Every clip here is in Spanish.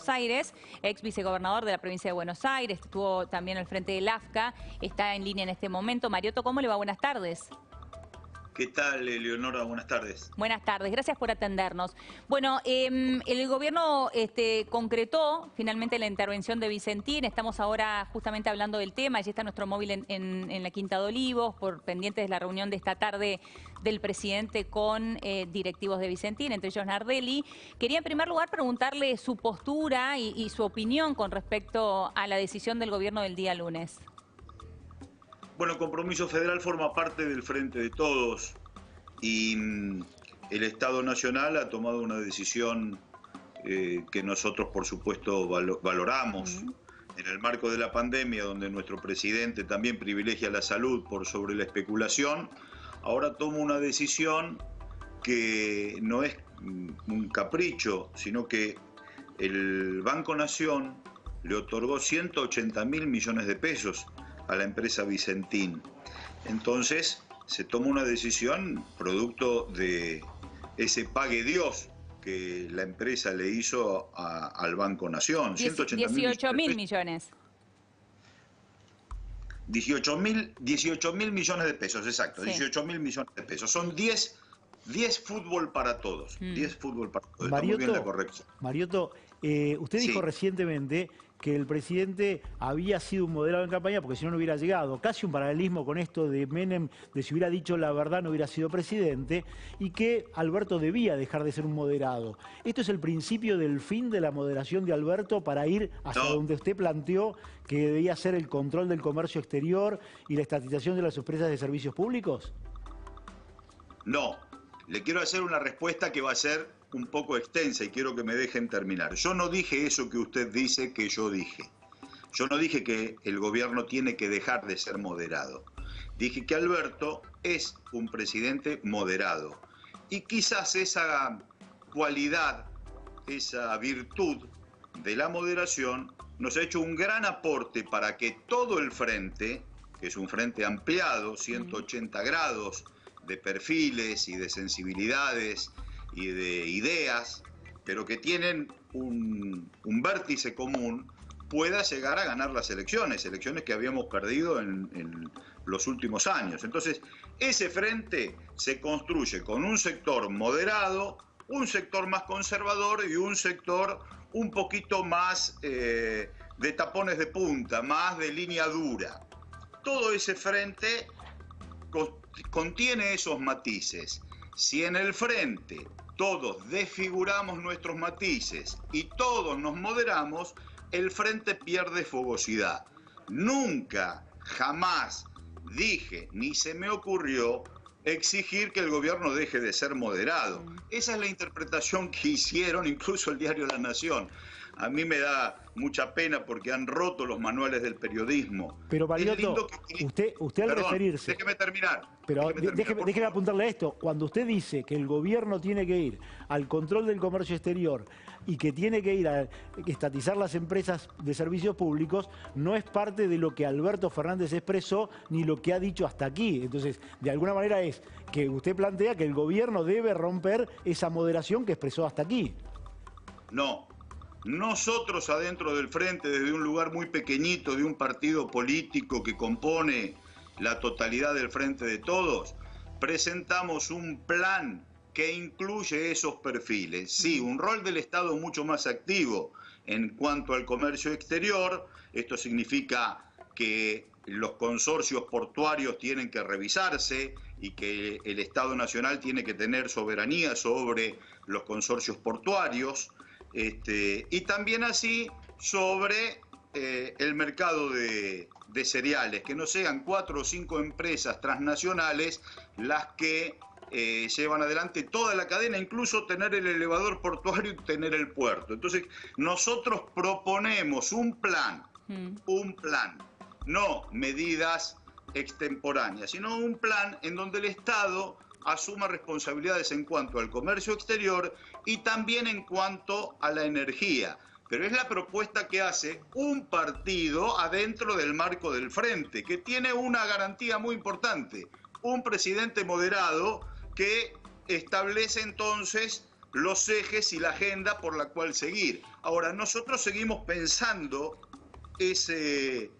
Buenos Aires, ex vicegobernador de la provincia de Buenos Aires, estuvo también al frente del AFCA, está en línea en este momento. Mariotto, ¿cómo le va? Buenas tardes. ¿Qué tal, Leonora? Buenas tardes. Buenas tardes, gracias por atendernos. Bueno, el gobierno concretó finalmente la intervención de Vicentín. Estamos ahora justamente hablando del tema. Allí está nuestro móvil en la Quinta de Olivos, por pendientes de la reunión de esta tarde del presidente con directivos de Vicentín, entre ellos Nardelli. Quería en primer lugar preguntarle su postura y su opinión con respecto a la decisión del gobierno del día lunes. Bueno, Compromiso Federal forma parte del Frente de Todos y el Estado Nacional ha tomado una decisión que nosotros, por supuesto, valoramos. En el marco de la pandemia, donde nuestro presidente también privilegia la salud por sobre la especulación, ahora toma una decisión que no es un capricho, sino que el Banco Nación le otorgó 180.000 millones de pesos a la empresa Vicentín. Entonces se toma una decisión producto de ese pague Dios que la empresa le hizo al Banco Nación. 18.000 millones. 18.000 millones de pesos, exacto, Sí. 18.000 millones de pesos. Son 10 fútbol para todos. 10 fútbol para todos. Está muy bien la corrección. Mariotto, usted dijo recientemente que el presidente había sido un moderado en campaña porque si no, no hubiera llegado. Casi un paralelismo con esto de Menem, de si hubiera dicho la verdad no hubiera sido presidente, y que Alberto debía dejar de ser un moderado. ¿Esto es el principio del fin de la moderación de Alberto para ir hacia donde usted planteó que debía ser el control del comercio exterior y la estatización de las empresas de servicios públicos? No, le quiero hacer una respuesta que va a ser un poco extensa y quiero que me dejen terminar. Yo no dije eso que usted dice que yo dije. Yo no dije que el gobierno tiene que dejar de ser moderado. Dije que Alberto es un presidente moderado. Y quizás esa cualidad, esa virtud de la moderación nos ha hecho un gran aporte para que todo el frente, que es un frente ampliado, 180 grados de perfiles y de sensibilidades y de ideas, pero que tienen un vértice común, pueda llegar a ganar las elecciones que habíamos perdido en los últimos años. Entonces, ese frente se construye con un sector moderado, un sector más conservador y un sector un poquito más de tapones de punta, más de línea dura. Todo ese frente contiene esos matices. Si en el frente todos desfiguramos nuestros matices y todos nos moderamos, el frente pierde fogosidad. Nunca, jamás dije, ni se me ocurrió exigir que el gobierno deje de ser moderado. Esa es la interpretación que hicieron incluso el diario La Nación. A mí me da mucha pena porque han roto los manuales del periodismo. Pero Mariotto, usted al referirse... Déjeme terminar. Pero déjeme apuntarle a esto. Cuando usted dice que el gobierno tiene que ir al control del comercio exterior y que tiene que ir a estatizar las empresas de servicios públicos, no es parte de lo que Alberto Fernández expresó ni lo que ha dicho hasta aquí. Entonces, de alguna manera es que usted plantea que el gobierno debe romper esa moderación que expresó hasta aquí. No. Nosotros adentro del frente, desde un lugar muy pequeñito de un partido político que compone la totalidad del Frente de Todos, presentamos un plan que incluye esos perfiles. Sí, un rol del Estado mucho más activo en cuanto al comercio exterior. Esto significa que los consorcios portuarios tienen que revisarse y que el Estado Nacional tiene que tener soberanía sobre los consorcios portuarios. Y también así sobre el mercado de cereales, que no sean 4 o 5 empresas transnacionales las que llevan adelante toda la cadena, incluso tener el elevador portuario y tener el puerto. Entonces, nosotros proponemos un plan, no medidas extemporáneas, sino un plan en donde el Estado asuma responsabilidades en cuanto al comercio exterior y también en cuanto a la energía. Pero es la propuesta que hace un partido adentro del marco del frente, que tiene una garantía muy importante, un presidente moderado que establece entonces los ejes y la agenda por la cual seguir. Ahora, nosotros seguimos pensando ese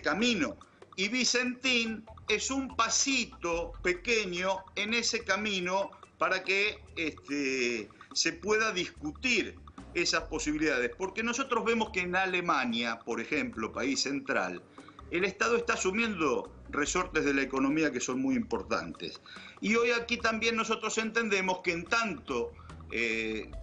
camino. Y Vicentín es un pasito pequeño en ese camino para que se pueda discutir esas posibilidades. Porque nosotros vemos que en Alemania, por ejemplo, país central, el Estado está asumiendo resortes de la economía que son muy importantes. Y hoy aquí también nosotros entendemos que en tanto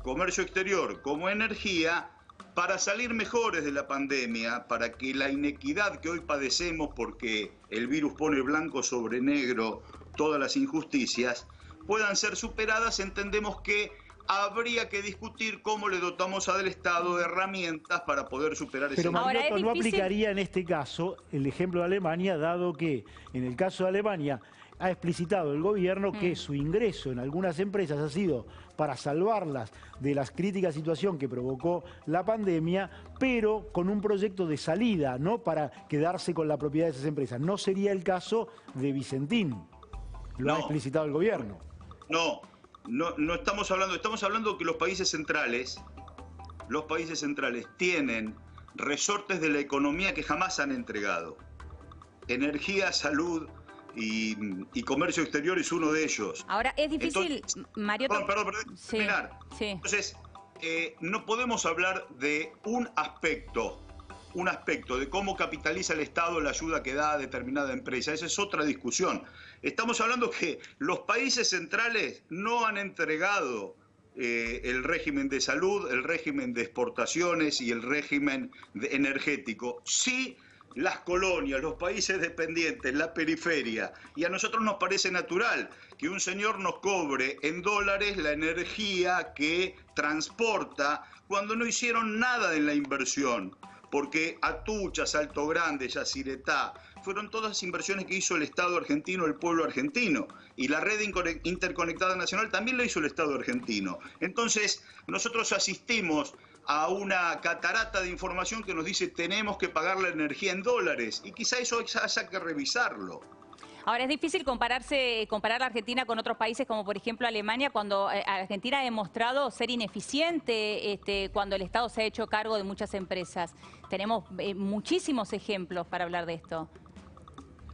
comercio exterior como energía, para salir mejores de la pandemia, para que la inequidad que hoy padecemos, porque el virus pone blanco sobre negro todas las injusticias, puedan ser superadas, entendemos que habría que discutir cómo le dotamos al Estado de herramientas para poder superar ese... Pero Mariotto, no aplicaría en este caso el ejemplo de Alemania, dado que en el caso de Alemania ha explicitado el gobierno que su ingreso en algunas empresas ha sido para salvarlas de la crítica situación que provocó la pandemia, pero con un proyecto de salida, no para quedarse con la propiedad de esas empresas. No sería el caso de Vicentín. Lo ha explicitado el gobierno. No estamos hablando que los países centrales tienen resortes de la economía que jamás han entregado. Energía, salud y comercio exterior es uno de ellos. Ahora, es difícil, Mariotto... Perdón, terminar. Sí. Entonces, no podemos hablar de un aspecto de cómo capitaliza el Estado la ayuda que da a determinada empresa. Esa es otra discusión. Estamos hablando que los países centrales no han entregado el régimen de salud, el régimen de exportaciones y el régimen energético. Sí, las colonias, los países dependientes, la periferia. Y a nosotros nos parece natural que un señor nos cobre en dólares la energía que transporta cuando no hicieron nada en la inversión. Porque Atucha, Salto Grande, Yacyretá, fueron todas inversiones que hizo el Estado argentino, el pueblo argentino. Y la red interconectada nacional también la hizo el Estado argentino. Entonces, nosotros asistimos a una catarata de información que nos dice tenemos que pagar la energía en dólares. Y quizá eso haya que revisarlo. Ahora, es difícil comparar la Argentina con otros países como por ejemplo Alemania, cuando Argentina ha demostrado ser ineficiente cuando el Estado se ha hecho cargo de muchas empresas. Tenemos muchísimos ejemplos para hablar de esto.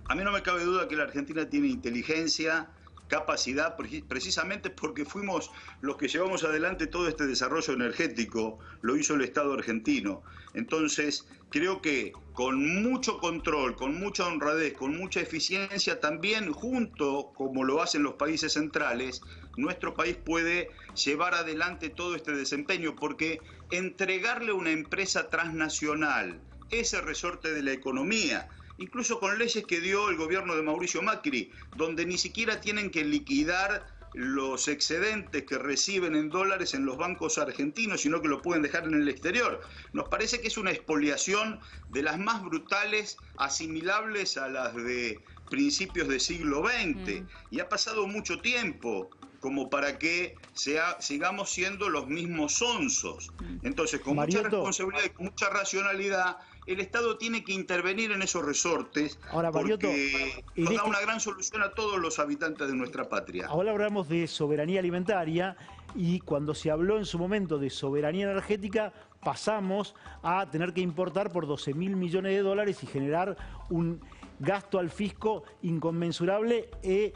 A mí no me cabe duda que la Argentina tiene inteligencia, capacidad, precisamente porque fuimos los que llevamos adelante todo este desarrollo energético, lo hizo el Estado argentino. Entonces, creo que con mucho control, con mucha honradez, con mucha eficiencia, también junto, como lo hacen los países centrales, nuestro país puede llevar adelante todo este desempeño, porque entregarle a una empresa transnacional ese resorte de la economía, incluso con leyes que dio el gobierno de Mauricio Macri, donde ni siquiera tienen que liquidar los excedentes que reciben en dólares en los bancos argentinos, sino que lo pueden dejar en el exterior. Nos parece que es una expoliación de las más brutales, asimilables a las de principios del siglo XX. Y ha pasado mucho tiempo como para que sigamos siendo los mismos sonsos. Entonces, con mucha responsabilidad y con mucha racionalidad, el Estado tiene que intervenir en esos resortes. Ahora, porque nos da una gran solución a todos los habitantes de nuestra patria. Ahora hablamos de soberanía alimentaria y cuando se habló en su momento de soberanía energética pasamos a tener que importar por 12.000 millones de dólares y generar un gasto al fisco inconmensurable e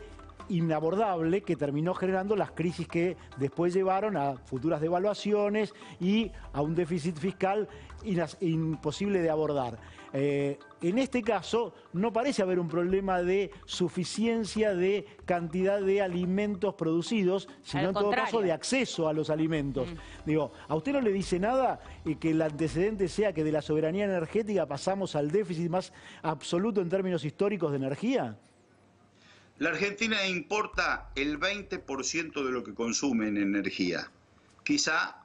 inabordable que terminó generando las crisis que después llevaron a futuras devaluaciones y a un déficit fiscal imposible de abordar. En este caso no parece haber un problema de suficiencia de cantidad de alimentos producidos, sino en todo caso de acceso a los alimentos. Digo, ¿a usted no le dice nada que el antecedente sea que de la soberanía energética pasamos al déficit más absoluto en términos históricos de energía? La Argentina importa el 20% de lo que consume en energía. Quizá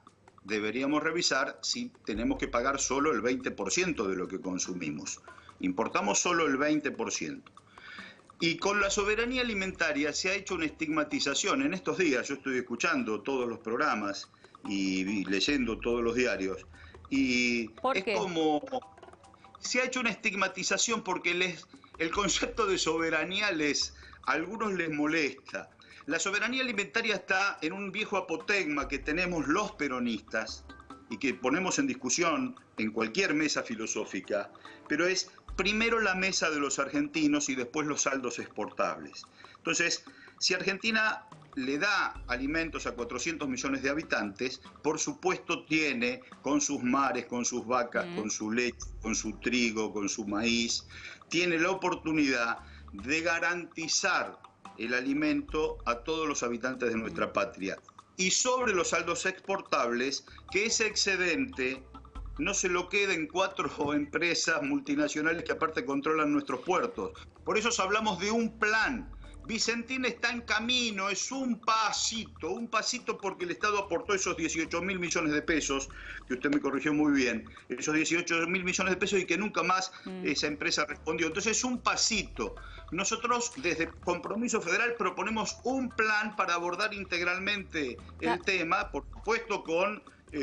deberíamos revisar si tenemos que pagar solo el 20% de lo que consumimos. Importamos solo el 20%. Y con la soberanía alimentaria se ha hecho una estigmatización. En estos días yo estoy escuchando todos los programas y leyendo todos los diarios. Y ¿por qué? Es como... Se ha hecho una estigmatización porque el concepto de soberanía a algunos les molesta. La soberanía alimentaria está en un viejo apotegma que tenemos los peronistas y que ponemos en discusión en cualquier mesa filosófica, pero es primero la mesa de los argentinos y después los saldos exportables. Entonces, si Argentina le da alimentos a 400 millones de habitantes, por supuesto tiene, con sus mares, con sus vacas, con su leche, con su trigo, con su maíz, tiene la oportunidad de garantizar el alimento a todos los habitantes de nuestra patria. Y sobre los saldos exportables, que ese excedente no se lo queden 4 empresas multinacionales que aparte controlan nuestros puertos. Por eso hablamos de un plan. Vicentín está en camino, es un pasito porque el Estado aportó esos 18.000 millones de pesos, que usted me corrigió muy bien, esos 18.000 millones de pesos y que nunca más esa empresa respondió. Entonces es un pasito. Nosotros desde Compromiso Federal proponemos un plan para abordar integralmente el tema, por supuesto con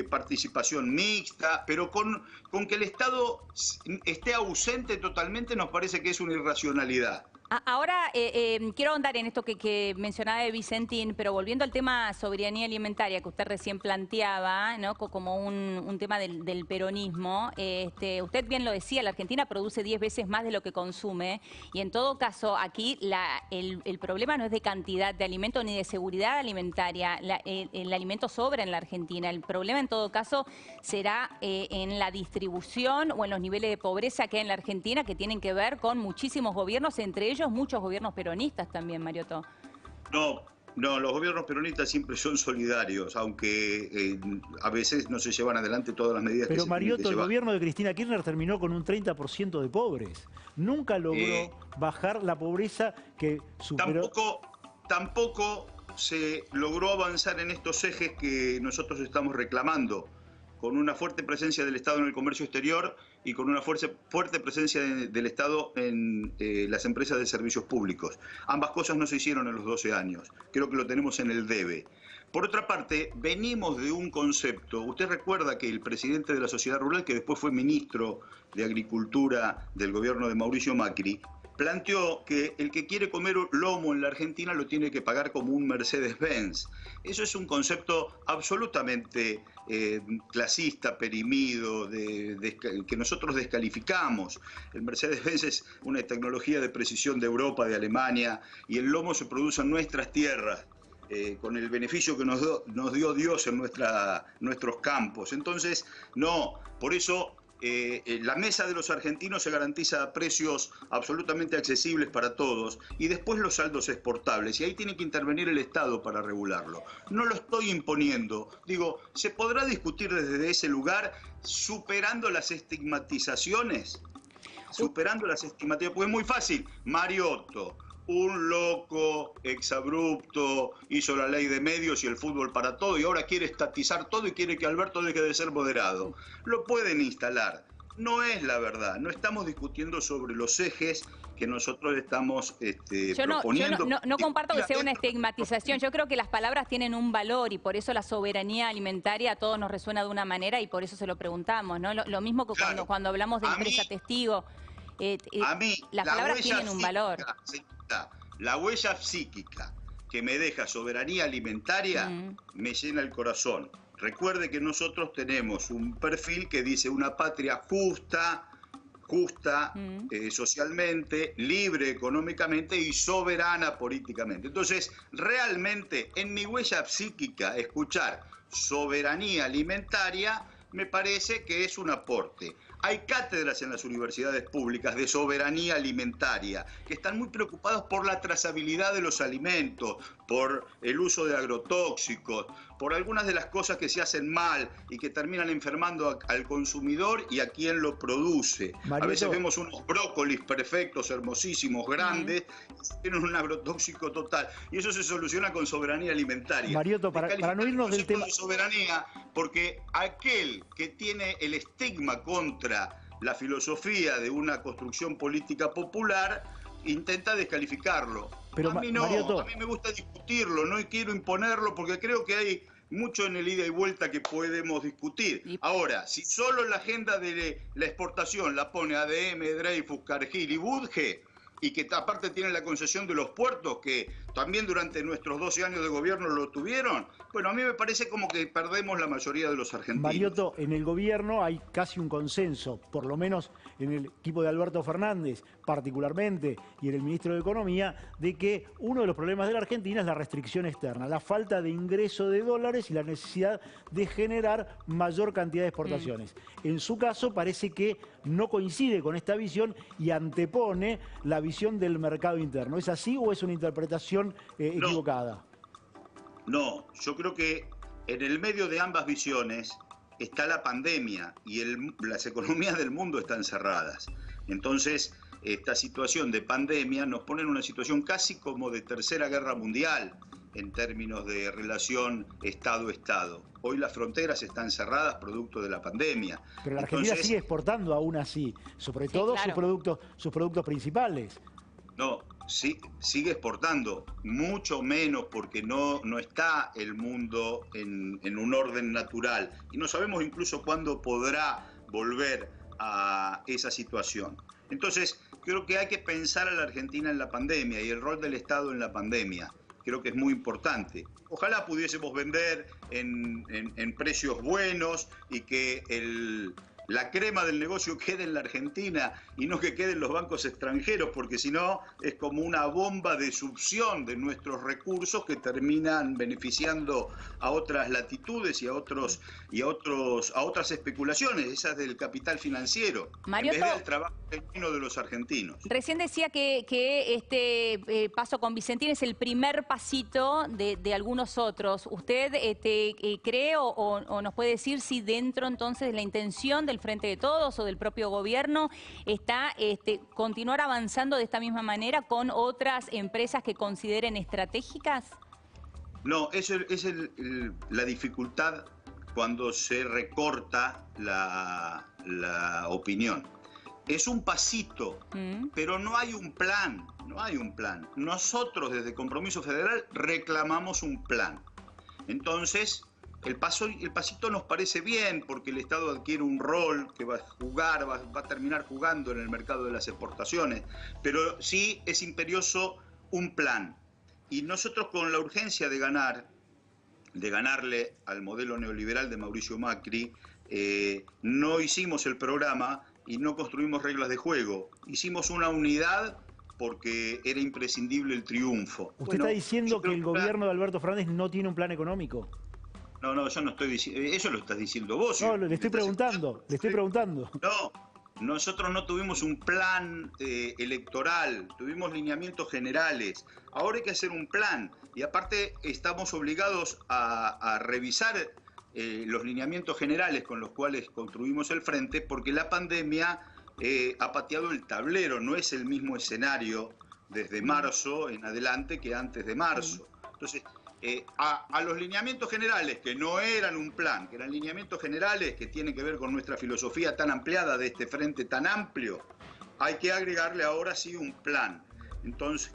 participación mixta, pero con que el Estado esté ausente totalmente nos parece que es una irracionalidad. Ahora quiero ahondar en esto que mencionaba de Vicentín, pero volviendo al tema soberanía alimentaria que usted recién planteaba, ¿no? Como un tema del peronismo. Usted bien lo decía, la Argentina produce 10 veces más de lo que consume y en todo caso aquí el problema no es de cantidad de alimento ni de seguridad alimentaria. El alimento sobra en la Argentina. El problema en todo caso será en la distribución o en los niveles de pobreza que hay en la Argentina, que tienen que ver con muchísimos gobiernos, entre ellos muchos gobiernos peronistas también, Mariotto. No, los gobiernos peronistas siempre son solidarios, aunque a veces no se llevan adelante todas las medidas que se tienen que llevar. Pero Mariotto, el gobierno de Cristina Kirchner terminó con un 30% de pobres. Nunca logró bajar la pobreza que superó. Tampoco se logró avanzar en estos ejes que nosotros estamos reclamando, con una fuerte presencia del Estado en el comercio exterior y con una fuerte presencia del Estado en las empresas de servicios públicos. Ambas cosas no se hicieron en los 12 años. Creo que lo tenemos en el debe. Por otra parte, venimos de un concepto. Usted recuerda que el presidente de la Sociedad Rural, que después fue ministro de Agricultura del gobierno de Mauricio Macri, planteó que el que quiere comer lomo en la Argentina lo tiene que pagar como un Mercedes-Benz. Eso es un concepto absolutamente clasista, perimido, que nosotros descalificamos. El Mercedes-Benz es una tecnología de precisión de Europa, de Alemania, y el lomo se produce en nuestras tierras, con el beneficio que nos dio Dios en nuestros campos. Entonces, no, por eso la mesa de los argentinos se garantiza a precios absolutamente accesibles para todos y después los saldos exportables, y ahí tiene que intervenir el Estado para regularlo. No lo estoy imponiendo, digo, se podrá discutir desde ese lugar superando las estigmatizaciones, porque es muy fácil. Mariotto, un loco, exabrupto, hizo la ley de medios y el fútbol para todo y ahora quiere estatizar todo y quiere que Alberto deje de ser moderado. Lo pueden instalar. No es la verdad. No estamos discutiendo sobre los ejes que nosotros estamos proponiendo. Yo no comparto que sea una estigmatización. Yo creo que las palabras tienen un valor y por eso la soberanía alimentaria a todos nos resuena de una manera y por eso se lo preguntamos, ¿no? Lo mismo que cuando hablamos de empresa testigo. A mí, las palabras tienen un valor. La huella psíquica que me deja soberanía alimentaria me llena el corazón. Recuerde que nosotros tenemos un perfil que dice una patria justa socialmente, libre económicamente y soberana políticamente. Entonces, realmente en mi huella psíquica escuchar soberanía alimentaria me parece que es un aporte. Hay cátedras en las universidades públicas de soberanía alimentaria que están muy preocupados por la trazabilidad de los alimentos, por el uso de agrotóxicos, por algunas de las cosas que se hacen mal y que terminan enfermando al consumidor y a quien lo produce. Mariotto. A veces vemos unos brócolis perfectos, hermosísimos, grandes, que tienen un agrotóxico total. Y eso se soluciona con soberanía alimentaria. Mariotto, para no irnos del tema de soberanía, porque aquel que tiene el estigma contra la filosofía de una construcción política popular intenta descalificarlo. Pero, a mí no, Mariotto, a mí me gusta discutirlo, no quiero imponerlo porque creo que hay mucho en el ida y vuelta que podemos discutir. Ahora, si solo la agenda de la exportación la pone ADM, Dreyfus, Cargill y Budge, y que aparte tienen la concesión de los puertos, que también durante nuestros 12 años de gobierno lo tuvieron, bueno, a mí me parece como que perdemos la mayoría de los argentinos. Mariotto, en el gobierno hay casi un consenso, por lo menos en el equipo de Alberto Fernández particularmente, y en el ministro de Economía, de que uno de los problemas de la Argentina es la restricción externa, la falta de ingreso de dólares y la necesidad de generar mayor cantidad de exportaciones. En su caso parece que no coincide con esta visión y antepone la visión del mercado interno. ¿Es así o es una interpretación equivocada? No, yo creo que en el medio de ambas visiones está la pandemia y las economías del mundo están cerradas. Entonces, esta situación de pandemia nos pone en una situación casi como de tercera guerra mundial en términos de relación Estado-Estado. Hoy las fronteras están cerradas producto de la pandemia. Pero la Argentina sigue exportando aún así, sobre todo claro, sus productos principales. No, sí, sigue exportando, mucho menos porque no está el mundo en un orden natural. Y no sabemos incluso cuándo podrá volver a esa situación. Entonces, creo que hay que pensar a la Argentina en la pandemia y el rol del Estado en la pandemia. Creo que es muy importante. Ojalá pudiésemos vender en precios buenos y que la crema del negocio quede en la Argentina y no que quede en los bancos extranjeros, porque si no es como una bomba de succión de nuestros recursos que terminan beneficiando a otras latitudes y a otras especulaciones, esas del capital financiero, Mariotto, en vez del trabajo genuino de los argentinos. Recién decía que este paso con Vicentín es el primer pasito de algunos otros. ¿Usted cree o nos puede decir si dentro entonces de la intención del Frente de Todos o del propio gobierno está continuar avanzando de esta misma manera con otras empresas que consideren estratégicas? No, eso es la dificultad cuando se recorta la opinión. Es un pasito, pero no hay un plan, no hay un plan. Nosotros desde Compromiso Federal reclamamos un plan. Entonces, el pasito nos parece bien porque el Estado adquiere un rol que va a jugar, va a terminar jugando en el mercado de las exportaciones, pero sí es imperioso un plan. Y nosotros con la urgencia de ganarle al modelo neoliberal de Mauricio Macri, no hicimos el programa y no construimos reglas de juego. Hicimos una unidad porque era imprescindible el triunfo. ¿Usted está diciendo que el gobierno de Alberto Fernández no tiene un plan económico? No, yo no estoy diciendo, eso lo estás diciendo vos. No, le estoy preguntando. No, nosotros no tuvimos un plan electoral, tuvimos lineamientos generales. Ahora hay que hacer un plan y aparte estamos obligados a revisar los lineamientos generales con los cuales construimos el frente, porque la pandemia ha pateado el tablero, no es el mismo escenario desde marzo en adelante que antes de marzo. Entonces, a los lineamientos generales, que no eran un plan, que eran lineamientos generales que tienen que ver con nuestra filosofía tan ampliada de este frente tan amplio, hay que agregarle ahora sí un plan. Entonces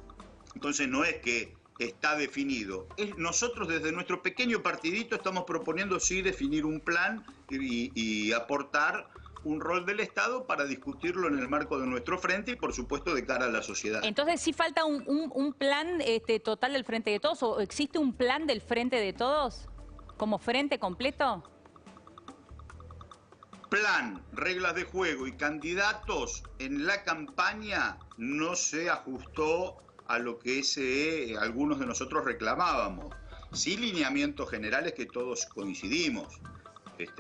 no es que está definido. Nosotros desde nuestro pequeño partidito estamos proponiendo sí definir un plan y aportar un rol del Estado para discutirlo en el marco de nuestro frente y por supuesto de cara a la sociedad. Entonces, ¿sí falta un plan total del Frente de Todos o existe un plan del Frente de Todos como frente completo? Plan, reglas de juego y candidatos en la campaña no se ajustó a lo que algunos de nosotros reclamábamos. Sí, lineamientos generales que todos coincidimos.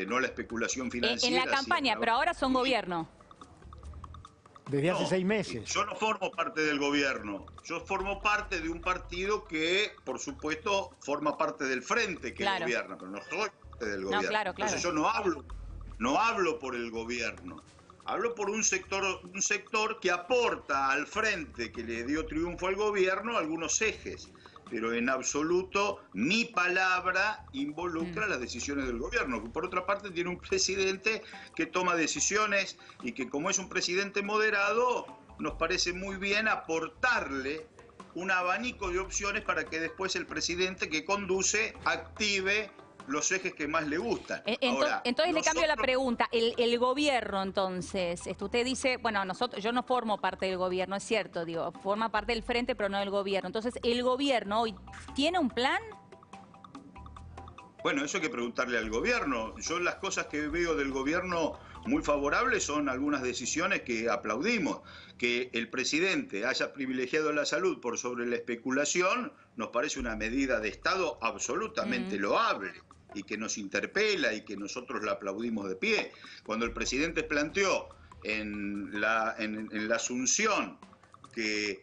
No la especulación financiera. En la campaña, pero ahora son gobierno. Desde hace 6 meses. Yo no formo parte del gobierno. Yo formo parte de un partido que, por supuesto, forma parte del frente que gobierna, pero no soy parte del gobierno. Claro. Entonces yo no hablo por el gobierno. Hablo por un sector que aporta al frente que le dio triunfo al gobierno algunos ejes. Pero en absoluto mi palabra involucra las decisiones del gobierno, que por otra parte tiene un presidente que toma decisiones y que como es un presidente moderado, nos parece muy bien aportarle un abanico de opciones para que después el presidente que conduce active los ejes que más le gustan. Entonces le cambio la pregunta. El gobierno, entonces, usted dice, bueno, yo no formo parte del gobierno, es cierto, digo, forma parte del frente, pero no del gobierno. Entonces, ¿el gobierno hoy tiene un plan? Bueno, eso hay que preguntarle al gobierno. Yo las cosas que veo del gobierno muy favorables son algunas decisiones que aplaudimos. Que el presidente haya privilegiado la salud por sobre la especulación nos parece una medida de Estado absolutamente loable y que nos interpela y que nosotros la aplaudimos de pie. Cuando el presidente planteó en la Asunción que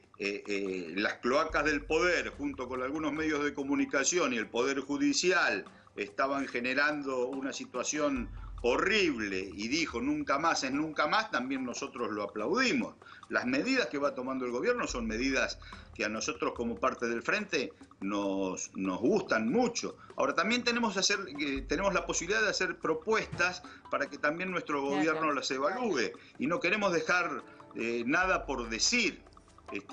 las cloacas del poder, junto con algunos medios de comunicación y el Poder Judicial, estaban generando una situación horrible y dijo nunca más es nunca más, también nosotros lo aplaudimos. Las medidas que va tomando el gobierno son medidas que a nosotros como parte del frente nos gustan mucho. Ahora también tenemos la posibilidad de hacer propuestas para que también nuestro gobierno las evalúe y no queremos dejar nada por decir.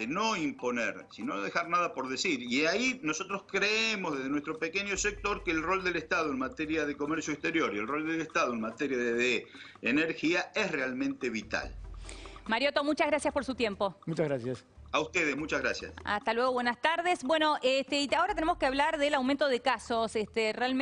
No imponer, sino dejar nada por decir. Y ahí nosotros creemos desde nuestro pequeño sector que el rol del Estado en materia de comercio exterior y el rol del Estado en materia de energía es realmente vital. Mariotto, muchas gracias por su tiempo. Muchas gracias. A ustedes, muchas gracias. Hasta luego, buenas tardes. Bueno, y ahora tenemos que hablar del aumento de casos. Realmente